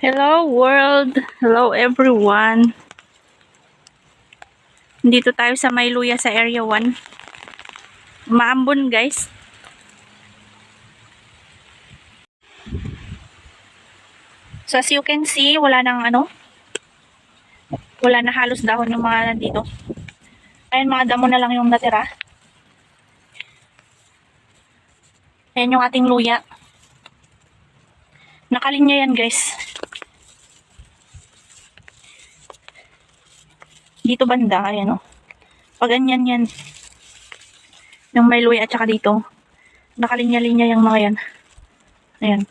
Hello world! Hello everyone! Dito tayo sa Mayluya sa Area 1. Maambon guys. So as you can see, wala na halos dahon yung mga nandito. Ayun, mga damo na lang yung natira. Ayan yung ating luya. Nakalinya yan guys. Dito banda, ayan o. Pag ganyan yan. Yung Mayluya at saka dito. Nakalinya-linya yung mga yan. Ayan.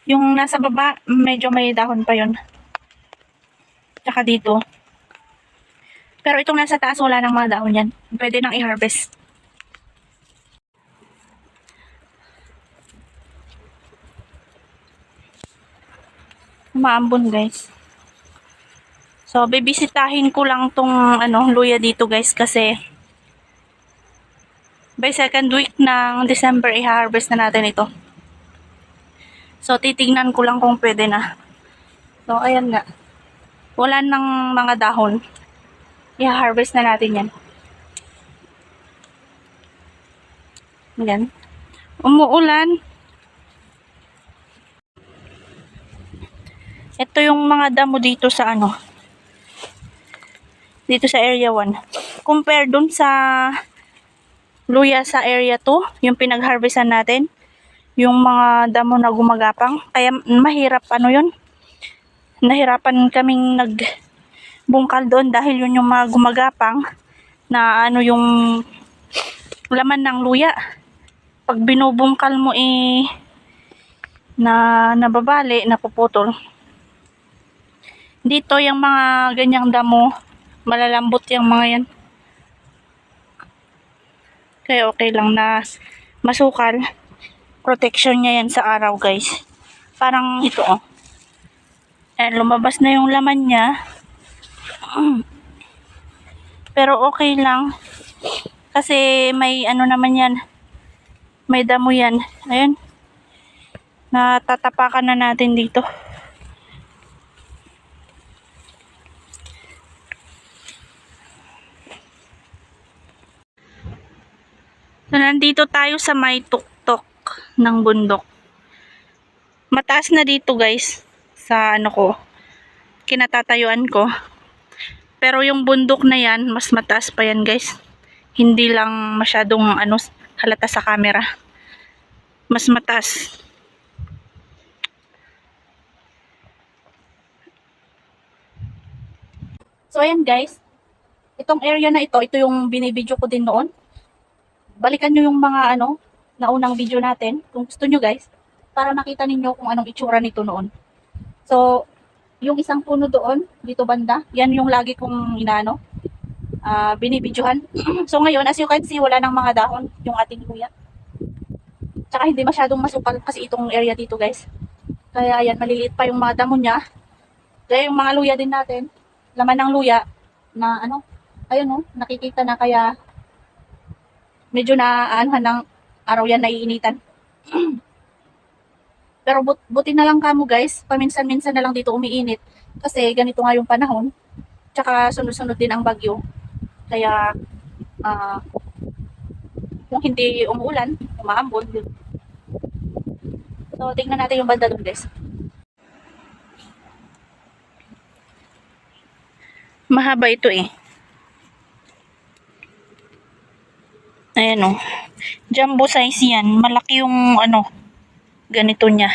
Yung nasa baba, medyo may dahon pa yun. Tsaka dito. Pero itong nasa taas, wala nang mga dahon yan. Pwede nang i-harvest. Maambon guys. So, bibisitahin ko lang tong luya dito guys kasi by second week ng December i-harvest na natin ito. So, titignan ko lang kung pwede na. So, ayan nga. Wala nang mga dahon. I-harvest na natin yan. Ayan. Umuulan. Ito yung mga damo dito sa dito sa Area 1. Compare dun sa luya sa Area 2, yung pinag-harvestan natin. Yung mga damo na gumagapang. Kaya mahirap yun. Nahirapan kaming nagbungkal doon dahil yun yung mga gumagapang na yung laman ng luya. Pag binubungkal mo na nababali, napuputol. Dito yung mga ganyang damo, malalambot yung mga yan. Kaya okay lang na masukal. Protection niya yan sa araw guys. Parang ito Ayan, lumabas na yung laman niya. Pero okay lang. Kasi may naman yan. May damo yan. Ayan. Natatapakan na natin dito. So, nandito tayo sa may tuktok ng bundok. Mataas na dito guys. Sa kinatatayuan ko. Pero yung bundok na yan, mas mataas pa yan guys. Hindi lang masyadong halata sa camera. Mas mataas. So ayan guys. Itong area na ito yung binibidyo ko din noon. Balikan nyo yung mga naunang video natin. Kung gusto nyo guys. Para makita ninyo kung anong itsura nito noon. So, yung isang puno doon, dito banda, yan yung lagi kong binibidyohan. So ngayon, as you can see, wala nang mga dahon yung ating luya. Tsaka hindi masyadong masukal kasi itong area dito guys. Kaya yan, maliliit pa yung mga damo niya. Kaya yung mga luya din natin, laman ng luya, na ayun nakikita na kaya medyo na ng araw yan naiinitan. Pero buti na lang kamo guys, paminsan-minsan na lang dito umiinit kasi ganito nga yung panahon. Tsaka sunod-sunod din ang bagyo. Kaya kung hindi umuulan, umaambon. So tingnan natin yung banda doon guys. Mahaba ito Ayan Jumbo size yan. Malaki yung ganito niya.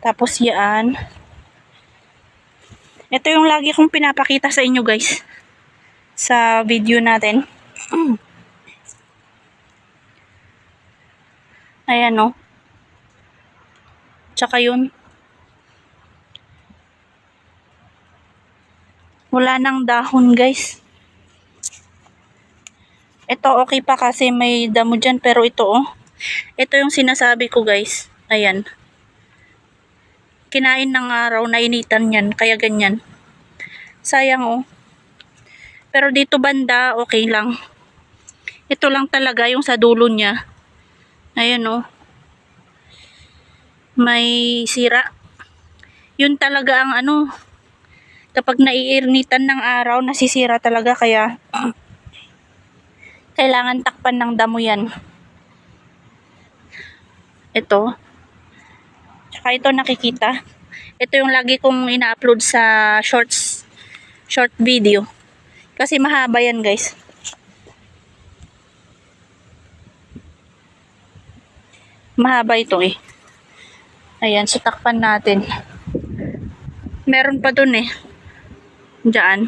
Tapos yan. Ito yung lagi kong pinapakita sa inyo guys. Sa video natin. Ayan Tsaka yun. Wala nang dahon guys. Ito okay pa kasi may damo dyan. Pero ito ito yung sinasabi ko guys. Ayan. Kinain ng araw, nainitan yan. Kaya ganyan. Sayang Pero dito banda, okay lang. Ito lang talaga yung sa dulo niya. Ayan may sira. Yun talaga ang ano, kapag naiirnitan ng araw, nasisira talaga, kaya kailangan takpan ng damo yan. Ito. Tsaka ito nakikita. Ito yung lagi kong ina-upload sa short video. Kasi mahaba yan, guys. Mahaba ito eh. Ayan, so takpan natin. Meron pa dun eh. Diyan.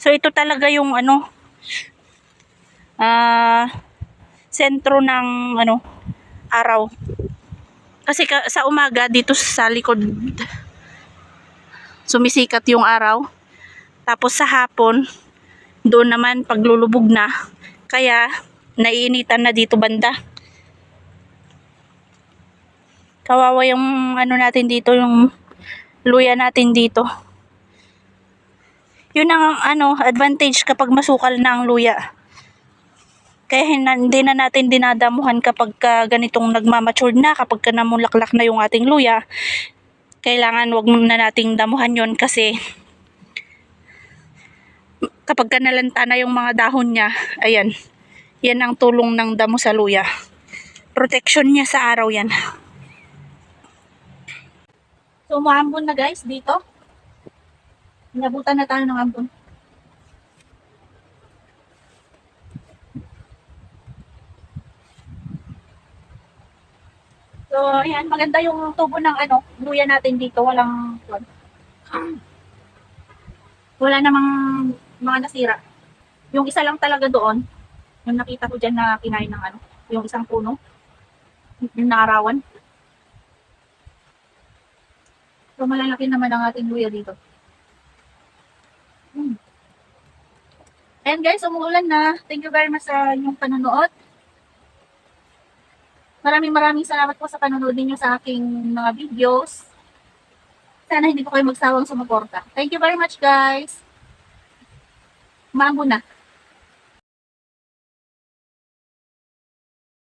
So ito talaga yung ano, sentro ng ano, araw. Kasi sa umaga dito sa likod sumisikat yung araw. Tapos sa hapon doon naman paglulubog na. Kaya naiinitan na dito banda. Kawawa yung ano natin dito, yung luya natin dito. Yun ang ano, advantage kapag masukal na ang luya. Kaya hindi na natin dinadamuhan kapag ganitong nagmamature na, kapag namulaklak na yung ating luya. Kailangan wag na nating damuhan yon kasi kapag nalanta na yung mga dahon niya, ayan, yan ang tulong ng damo sa luya. Protection niya sa araw yan. So, maambon na guys dito. Inabutan na tayo ng ambon. So, ayan, maganda yung tubo ng ano, luya natin dito. Wala namang mga nasira. Yung isa lang talaga doon, yung nakita ko dyan na kinain ng ano, yung isang puno, yung naarawan. So, malalaki naman ang ating luya dito. Ayan guys, umuulan na. Thank you very much sa inyong panonood. Maraming salamat po sa panonood ninyo sa aking mga videos. Sana hindi po kayo magsawang sumuporta. Thank you very much guys. Maambon na.